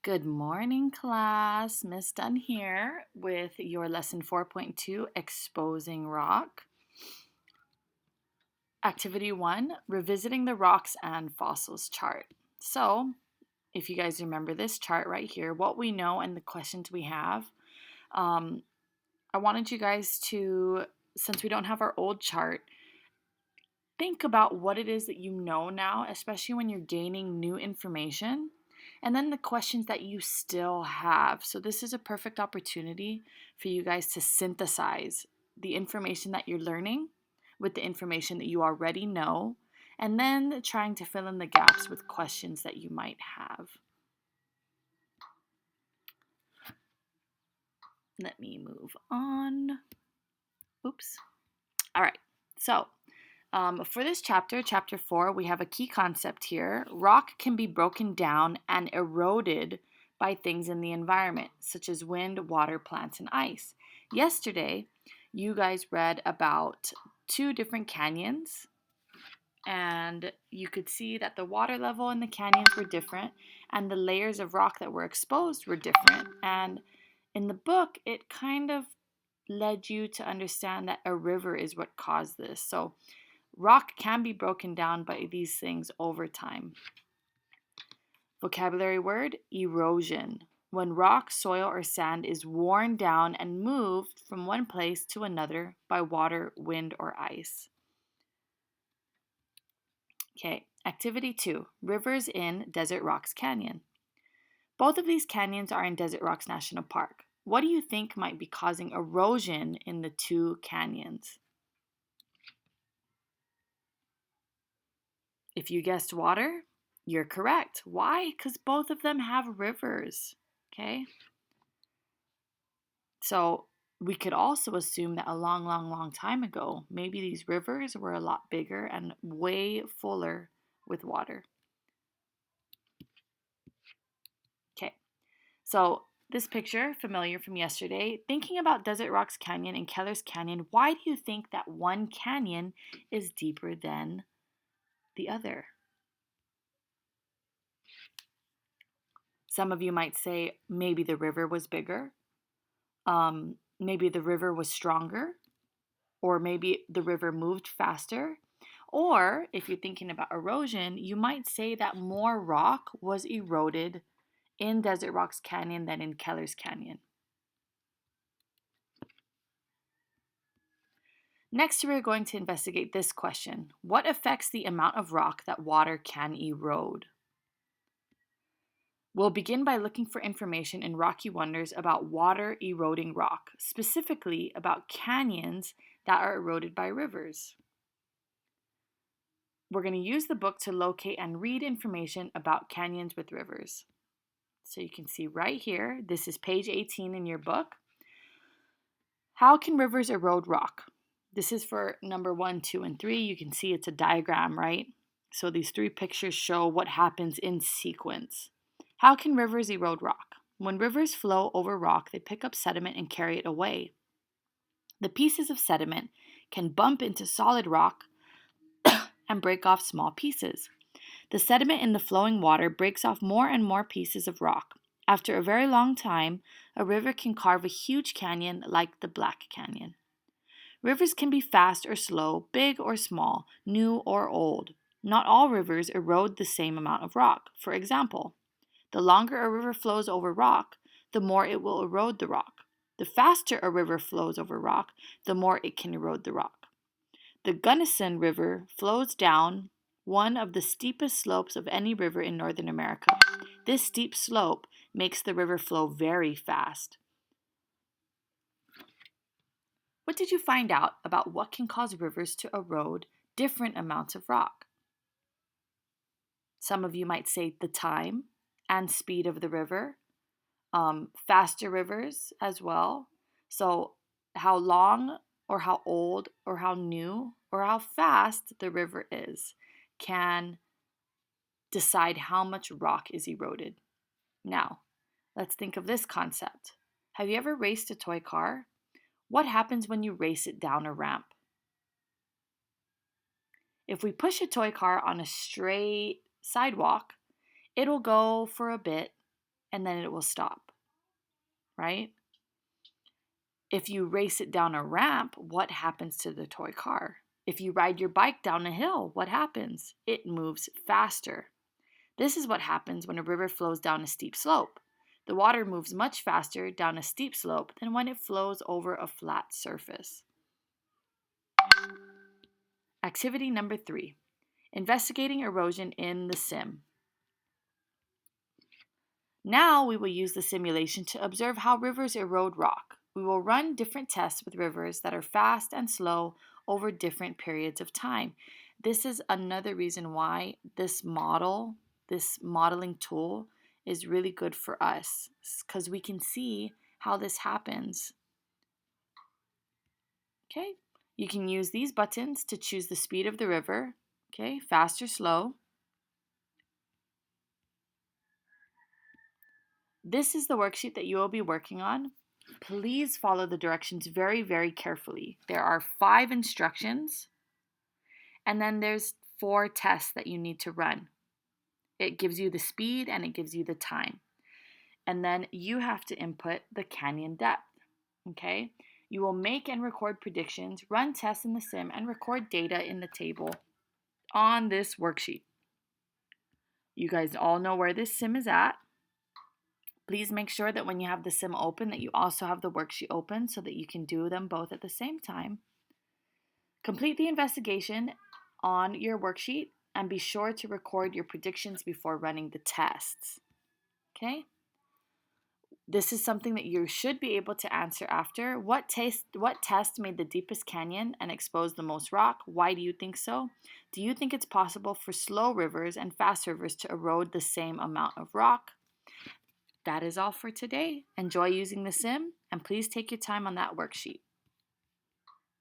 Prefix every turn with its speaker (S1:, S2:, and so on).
S1: Good morning, class. Miss Dunn here with your lesson 4.2, Exposing Rock. Activity 1, Revisiting the Rocks and Fossils chart. So, if you guys remember this chart right here, what we know and the questions we have, I wanted you guys to, since we don't have our old chart, think about what it is that you know now, especially when you're gaining new information, and then the questions that you still have. So, this is a perfect opportunity for you guys to synthesize the information that you're learning with the information that you already know, and then trying to fill in the gaps with questions that you might have. Let me move on. Oops. All right. So, for this chapter, chapter 4, we have a key concept here. Rock can be broken down and eroded by things in the environment, such as wind, water, plants, and ice. Yesterday, you guys read about two different canyons, and you could see that the water level in the canyons were different, and the layers of rock that were exposed were different. And in the book, it kind of led you to understand that a river is what caused this. So, rock can be broken down by these things over time. Vocabulary word, erosion. When rock, soil, or sand is worn down and moved from one place to another by water, wind, or ice. Okay, activity 2, rivers in Desert Rocks Canyon. Both of these canyons are in Desert Rocks National Park. What do you think might be causing erosion in the two canyons? If you guessed water, you're correct. Why? Because both of them have rivers. Okay. So we could also assume that a long, long, long time ago, maybe these rivers were a lot bigger and way fuller with water. Okay. So this picture, familiar from yesterday, thinking about Desert Rocks Canyon and Keller's Canyon, why do you think that one canyon is deeper than the other? Some of you might say maybe the river was bigger. Maybe the river was stronger, or maybe the river moved faster. Or if you're thinking about erosion, you might say that more rock was eroded in Desert Rocks Canyon than in Keller's Canyon. Next, we're going to investigate this question. What affects the amount of rock that water can erode? We'll begin by looking for information in Rocky Wonders about water eroding rock, specifically about canyons that are eroded by rivers. We're going to use the book to locate and read information about canyons with rivers. So you can see right here, this is page 18 in your book. How can rivers erode rock? This is for number 1, 2, and 3. You can see it's a diagram, right? So these 3 pictures show what happens in sequence. How can rivers erode rock? When rivers flow over rock, they pick up sediment and carry it away. The pieces of sediment can bump into solid rock and break off small pieces. The sediment in the flowing water breaks off more and more pieces of rock. After a very long time, a river can carve a huge canyon like the Black Canyon. Rivers can be fast or slow, big or small, new or old. Not all rivers erode the same amount of rock. For example, the longer a river flows over rock, the more it will erode the rock. The faster a river flows over rock, the more it can erode the rock. The Gunnison River flows down one of the steepest slopes of any river in Northern America. This steep slope makes the river flow very fast. What did you find out about what can cause rivers to erode different amounts of rock? Some of you might say the time and speed of the river, faster rivers as well. So, how long or how old or how new or how fast the river is can decide how much rock is eroded. Now, let's think of this concept. Have you ever raced a toy car? What happens when you race it down a ramp? If we push a toy car on a straight sidewalk, it'll go for a bit and then it will stop, right? If you race it down a ramp, what happens to the toy car? If you ride your bike down a hill, what happens? It moves faster. This is what happens when a river flows down a steep slope. The water moves much faster down a steep slope than when it flows over a flat surface. Activity number 3, investigating erosion in the sim. Now we will use the simulation to observe how rivers erode rock. We will run different tests with rivers that are fast and slow over different periods of time. This is another reason why this modeling tool is really good for us, because we can see how this happens. Okay, you can use these buttons to choose the speed of the river, okay, fast or slow. This is the worksheet that you will be working on. Please follow the directions very, very carefully. There are 5 instructions, and then there's 4 tests that you need to run. It gives you the speed and it gives you the time. And then you have to input the canyon depth, okay? You will make and record predictions, run tests in the sim, and record data in the table on this worksheet. You guys all know where this sim is at. Please make sure that when you have the sim open that you also have the worksheet open so that you can do them both at the same time. Complete the investigation on your worksheet and be sure to record your predictions before running the tests. Okay? This is something that you should be able to answer after. What test made the deepest canyon and exposed the most rock? Why do you think so? Do you think it's possible for slow rivers and fast rivers to erode the same amount of rock? That is all for today. Enjoy using the sim, and please take your time on that worksheet.